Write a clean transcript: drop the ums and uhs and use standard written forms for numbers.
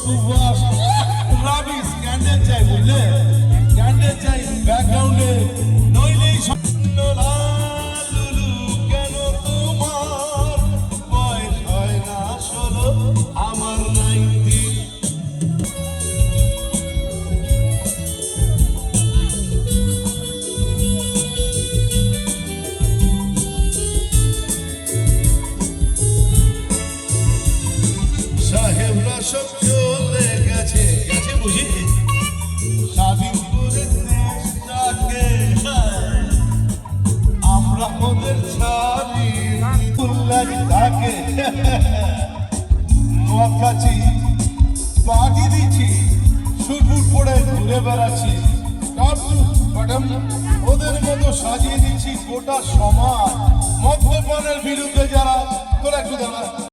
Subhash rubbish candle চাই বুঝলে candle চাই ব্যাকগ্রাউন্ডে নইলেই লুলু কেন তোমার বয়স হয় না 16 আমার 19 সাহেবরা সব চলে গেছে গেছে বুঝি স্বাধীন করে দেশটাকে আমরা ওদের ছাড়ি উল্লাস থাকে নোয়াখাছি পাটি দিচ্ছি সুটবুট পরে ঘুরে বেড়াচ্ছি ম্যাডাম ওদের মতো সাজিয়ে দিচ্ছি গোটা সমাজ মদ্যপানের বিরুদ্ধে যারা তোরা একটু দাঁড়া